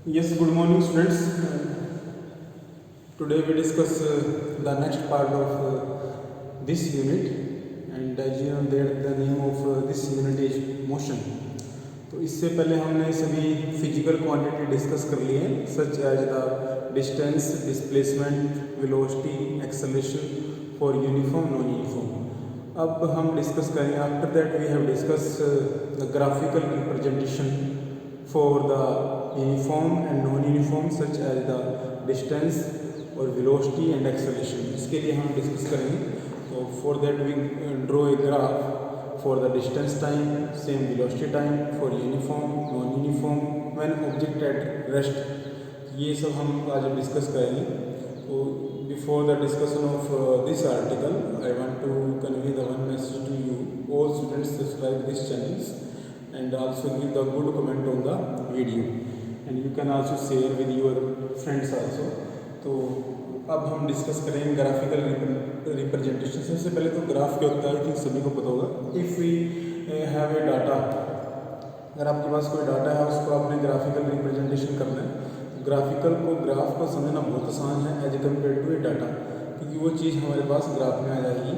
Yes, good morning, students. Today we discuss the next part of this unit, and as you know that the name of this unit is motion. तो इससे पहले हमने सभी physical quantity discuss कर लिए हैं, such as the distance, displacement, velocity, acceleration for uniform, non uniform. अब हम डिस्कस करेंगे. After that we have discuss the graphical representation for the uniform and non uniform such as the distance और velocity and acceleration. इसके लिए हम discuss करेंगे. तो for that we draw a graph for the distance time, same velocity time for uniform, non-uniform, when object at rest. ये सब हम आज डिस्कस करेंगे. तो before the discussion of this article I want to convey the one message to you. All students subscribe this channels and also give the good comment on the video, and you can also share with your friends also. तो अब हम discuss करेंगे graphical representation. सबसे पहले तो graph क्या होता है, आई थिंक सभी को पता होगा. If we have a data, अगर आपके पास कोई डाटा है उसको आपने ग्राफिकल रिप्रेजेंटेशन करना है. ग्राफिकल को, ग्राफ को समझना बहुत आसान है as compare to a data, क्योंकि वो चीज़ हमारे पास ग्राफ में आ जाएगी.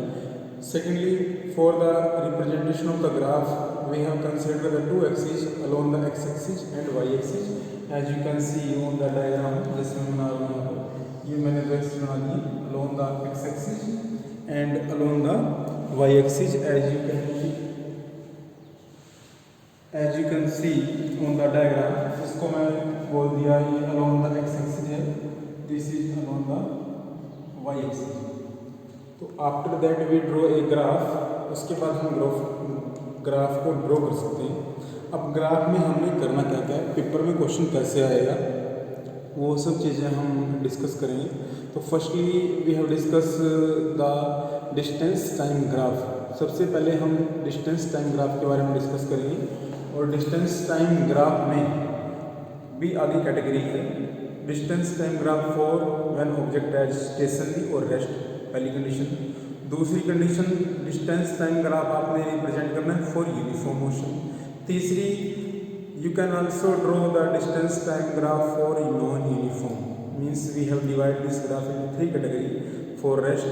Secondly, for the representation of the graph we have consider the two axis along the X axis and Y axis. As you can see on the diagram, जैसे मैं बना रहा हूँ यहाँ पर, ये मैंने दो एक्सिस बना दी along the X axis and along the Y axis. As you can see on the diagram, इसको मैं बोल दिया ये अलोंग द एक्स एक्सिस है, this is along the Y axis. तो after that we draw a graph. उसके बाद हम ग्राफ को ड्रॉ कर सकते हैं. अब ग्राफ में हमने करना क्या क्या है, पेपर में क्वेश्चन कैसे आएगा, वो सब चीज़ें हम डिस्कस करेंगे. तो firstly we have discuss the distance time graph. सबसे पहले हम डिस्टेंस टाइम ग्राफ के बारे में डिस्कस करेंगे. और डिस्टेंस टाइम ग्राफ में भी आगे कैटेगरी है. Distance time graph for when object as stationary और रेस्ट, पहली कंडीशन. दूसरी कंडीशन, डिस्टेंस टाइम ग्राफ आपने रिप्रेजेंट करना है फॉर यूनिफॉर्म मोशन. तीसरी, you can also draw the distance time graph for non-uniform. Means we have divided this graph into three categories: for rest,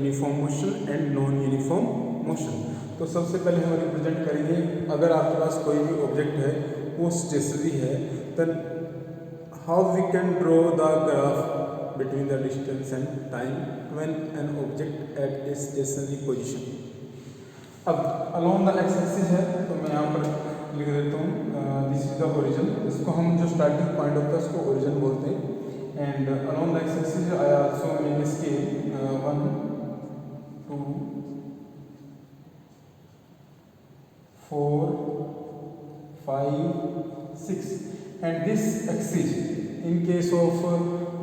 uniform motion and non-uniform motion. तो सबसे पहले हम represent करेंगे, अगर आपके पास कोई भी ऑब्जेक्ट है वो स्टेशनरी है, then how we can draw the graph between the distance and time when an object at a stationary position. अब along the x axis है, तो मैं यहाँ पर लिख देता हूँ दिस इज द ओरिजिन. इसको हम जो स्टार्टिंग पॉइंट होता है उसको ओरिजिन बोलते हैं. And along the X axis I also make scale 1 2 4 5 6. And this axis, in case of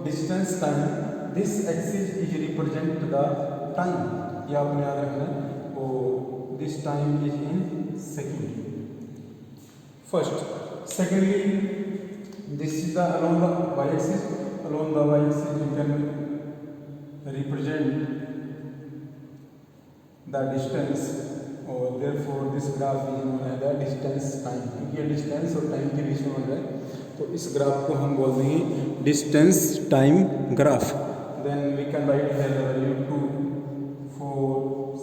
distance time, this axis is represent the time. ये आपने याद रखना है. और this time is in second. First, secondly, this is the along the y-axis. Along the y-axis, you can represent the distance, or therefore this graph is known as the distance time. क्योंकि ये distance और time के बीच में बन रहा है, तो इस ग्राफ को हम बोल देंगे distance time graph. Then we can write here the value 2, 4,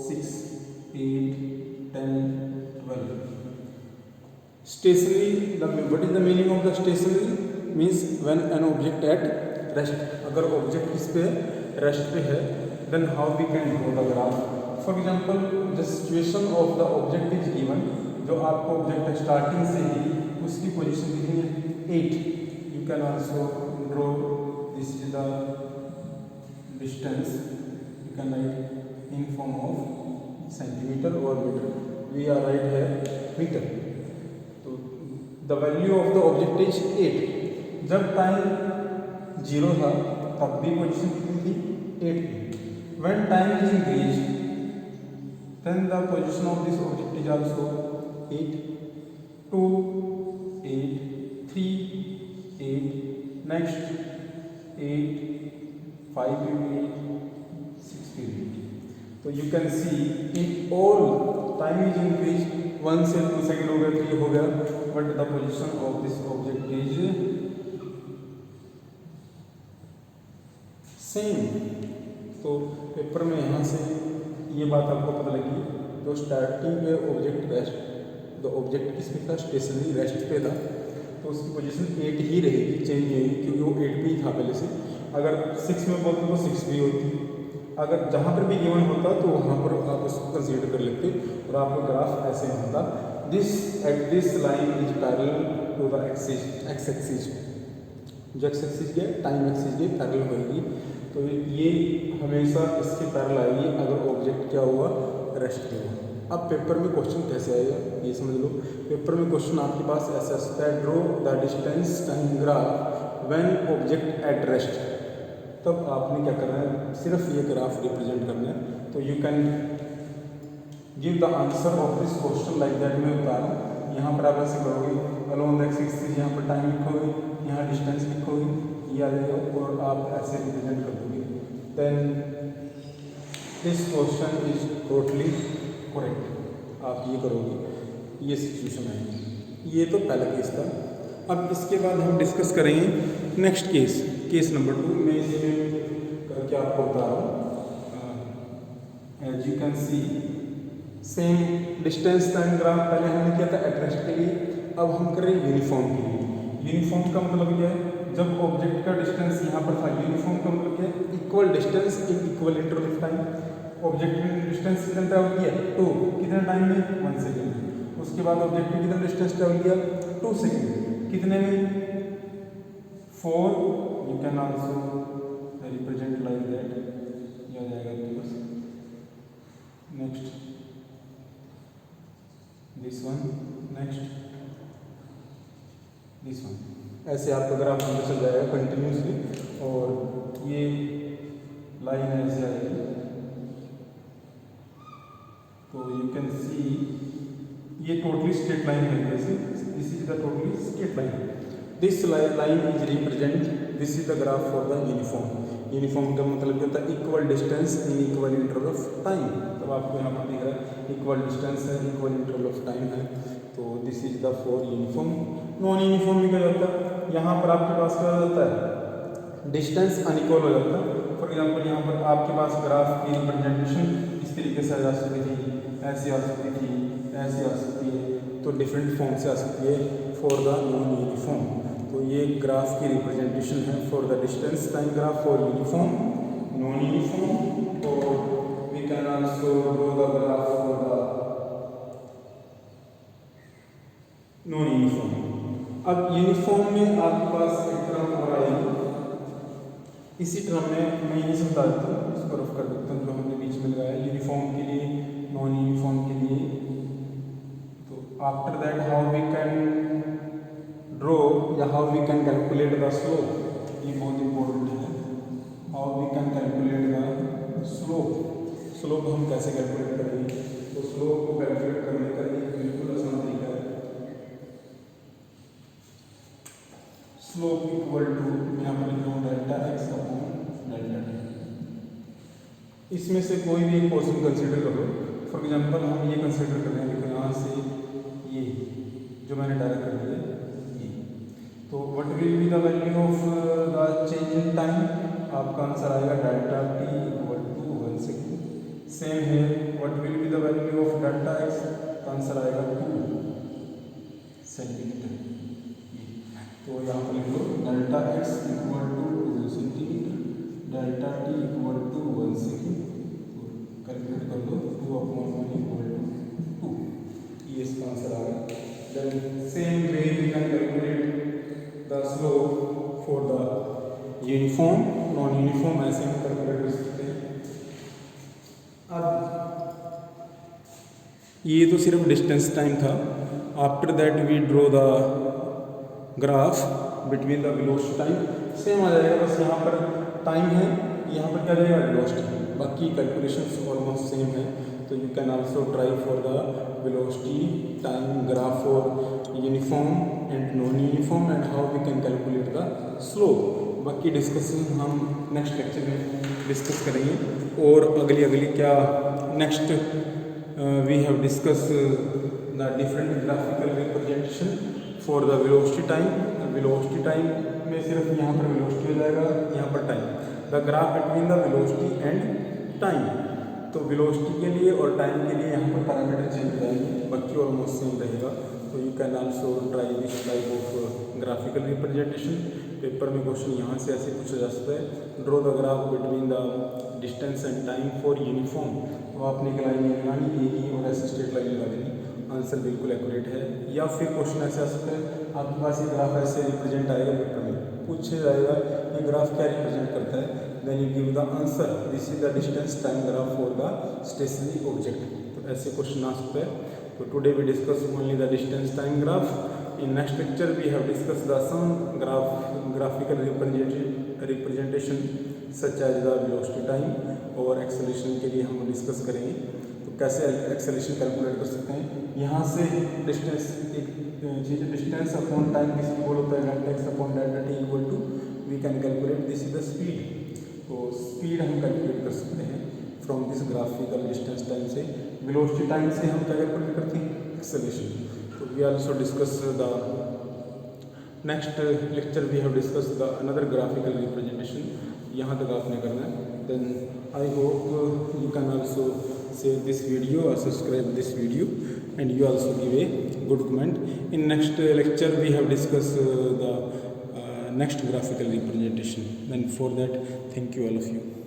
6, 8, 10, 12. Stationary, what is the meaning of the stationary? Means when an object at rest. अगर object किस पे रेस्ट पे है, then how we can draw the graph. For example, the situation of the object is given. जो आपको object है starting से ही उसकी पोजीशन दिखनी है 8. You can also draw, this is the distance. You can write in form of centimeter or meter. We are right here meter. The value of the object is 8. जब time 0 था तब भी position कितनी थी 8. When time is increased, then the position of this object is also 8. 2, 8, 3, 8, next 8, 5 will be 8, 6 will be 8. So you can see in all time is increased, 1 से 2 second हो गया, 3 हो गया, but the position of this object is same. तो paper में यहाँ से ये बात आपको पता लगी, तो starting object rest, the object किस पे था, स्टेशनरी रेस्ट पे था, तो उसकी पोजीशन 8 ही रहेगी, चेंज नहीं होगी, क्योंकि वो 8 पे ही था पहले से। अगर 6 में बोलते तो 6 भी होती, अगर जहाँ पर भी गिवन होता तो वहाँ पर आप उसको कंसीडर कर लेते और आपका ग्राफ ऐसे होता, this at this line is parallel to the axis, X axis, जो एक्स एक्सिस के टाइम एक्सिस के पैरेलल होगी, तो ये हमेशा इसके पैरेलल आएगी अगर ऑब्जेक्ट क्या हुआ, रेस्ट पे हुआ। अब पेपर में क्वेश्चन कैसे आएगा ये समझ लो। पेपर में क्वेश्चन आपके पास ऐसा आता है, draw the distance time graph when object at rest. तब आपने क्या करना है, सिर्फ ये ग्राफ रिप्रेजेंट करना है। तो you can give the answer of this question like that. मैं बता रहा हूँ, यहाँ पर आप ऐसे करोगे, अलोंग द एक्स एक्सिस यहाँ पर टाइम लिखोगे, यहाँ डिस्टेंस लिखोगे, ये आ जाएगा और आप ऐसे रिप्रेजेंट कर दोगे। Then this question is totally correct, आप ये करोगे, ये सिचुएशन आएगी। ये तो पहला केस था। अब इसके बाद हम डिस्कस करेंगे नेक्स्ट केस, केस नंबर 2। मैं इसमें करके आपको बता रहा हूँ। As you can see same distance time graph पहले हमने किया था एट रेस्ट के लिए, अब हम कर रहे हैं यूनिफॉर्म के लिए। यूनिफॉर्म का मतलब क्या है, जब ऑब्जेक्ट का डिस्टेंस यहाँ पर था, यूनिफॉर्म का मतलब क्या है, equal distance in equal interval of time. Object ने डिस्टेंस कितना ट्रैवल किया, 2, कितने टाइम में, 1 सेकेंड। उसके बाद ऑब्जेक्ट ने कितना डिस्टेंस ट्रैवल किया, 2 सेकेंड, कितने में, 4। You can also represent like that, ये आ जाएगा आपके पास। Next this one, next this one, ऐसे आपका ग्राफ अंदर चल जाएगा कंटिन्यूसली और ये लाइन ऐसे आएगी। तो यू कैन सी ये टोटली स्ट्रेट लाइन है, जैसे this is the totally straight line. This line is represent, this is the graph for the uniform. Uniform का मतलब क्या होता है, equal distance in equal interval of time. तो आपको यहाँ पर दिख रहा है इक्वल डिस्टेंस है, इक्वल इंटरवल ऑफ टाइम है, तो this is the for uniform. Non uniform में क्या होता है, यहाँ पर आपके पास क्या हो जाता है, डिस्टेंस अनइक्वल हो जाता है। फॉर एग्जाम्पल यहाँ पर आपके पास ग्राफ की रिप्रेजेंटेशन इस तरीके से आ जा सकती थी, ऐसी आ सकती थी, ऐसी आ सकती है, तो डिफरेंट फॉर्म से आ सकती है फॉर द नॉन यूनिफॉर्म। तो ये ग्राफ की रिप्रेजेंटेशन है for the distance time graph for uniform, non uniform, और we can also draw the graph for the non uniform. अब यूनिफॉर्म में आपके पास एक टर्म और आएगी, इसी टर्म में मैं ये समझा देता हूँ, इसको रफ कर देता हूँ जो हमने बीच में लगाया यूनिफॉर्म के लिए, नॉन यूनिफॉर्म के लिए। तो after that how we can draw या how we can calculate the slope, ये बहुत इंपॉर्टेंट है। How we can calculate the slope, slope हम कैसे कैलकुलेट करेंगे, तो स्लोप को कैलकुलेट करने का एक बिल्कुल आसान तरीका है। स्लोप इक्वल टू, यहाँ पर लिख रहा हूँ delta x upon delta T. इसमें से कोई भी एक पोर्शन कंसीडर कर लो। फॉर एग्जांपल हम ये कंसीडर कर रहे हैं, देखो यहाँ से ये जो मैंने डायरेक्ट कर दिया ये, तो what will be the value of the change in time, आपका आंसर आएगा delta T equal to 1 second. Same है, what will be the value of delta X, answer आएगा 2 सेंटीमीटर। तो यहाँ पर लिख लो delta X equal to 2 centimetre, delta T equal to 1 second. तो कैलकुलेट कर लो, 2/1 इक्वल टू 2, ये इसका आंसर आ गया। Then same way we can calculate the slope for the uniform, non uniform ऐसे हम कैलकुलेट कर सकते हैं। अब ये तो सिर्फ डिस्टेंस टाइम था। After that we draw the graph between the velocity time, same आ जाएगा, बस यहाँ पर टाइम है, यहाँ पर क्या जाएगा वेलोसिटी, बाकी कैलकुलेशंस ऑलमोस्ट सेम है। तो you can also try for the velocity time graph for uniform and non uniform and how we can calculate the slope. बाकी डिस्कशन हम नेक्स्ट लेक्चर में डिस्कस करेंगे। और अगली क्या next we have discuss the different graphical representation for the velocity time. Velocity time में सिर्फ यहाँ पर वेलोसिटी हो जाएगा, यहाँ पर time. The graph between the velocity and time. तो वेलोसिटी के लिए और टाइम के लिए यहाँ पर पैरामीटर चेंज हो जाएंगे, बाकी ऑलमोस्ट सेम रहेगा। तो you can also try this type of graphical representation. Paper में क्वेश्चन यहाँ से ऐसे पूछा जा सकता है, draw the graph between the distance and time for uniform. तो आपने एक लाइन लगानी एक ही और ऐसे स्ट्रेट लाइन लगा देनी, आंसर बिल्कुल एक्यूरेट है। या फिर क्वेश्चन ऐसे आ सकता है, आपके पास ये ग्राफ ऐसे रिप्रेजेंट आएगा, पेपर में पूछा जाएगा ये ग्राफ क्या रिप्रेजेंट करता है, then you give the answer, this is the distance time graph for the stationary object. तो ऐसे क्वेश्चन आ सकता है। तो today we discuss only the distance time graph. In next lecture we have discuss the some graphical representation such as the velocity time, और acceleration के लिए हम डिस्कस करेंगे तो कैसे एक्सेलरेशन कैलकुलेट कर सकते हैं। यहाँ से डिस्टेंस एक चीज़, डिस्टेंस अपॉन टाइम किसी इक्वल होता है delta x upon delta T equal to we can calculate this is the speed. तो स्पीड हम कैलकुलेट कर सकते हैं from this graphical distance time से। वेलोसिटी टाइम से हम क्या कैलकुलेट करते हैं, एक्सेलरेशन। तो we also discuss the next lecture we have discuss the another graphical representation. यहाँ तक आपने करना है। Then I hope you can also share this video or subscribe this video, and you also give a good comment. In next lecture we have discussed the next graphical representation. Then for that, thank you all of you.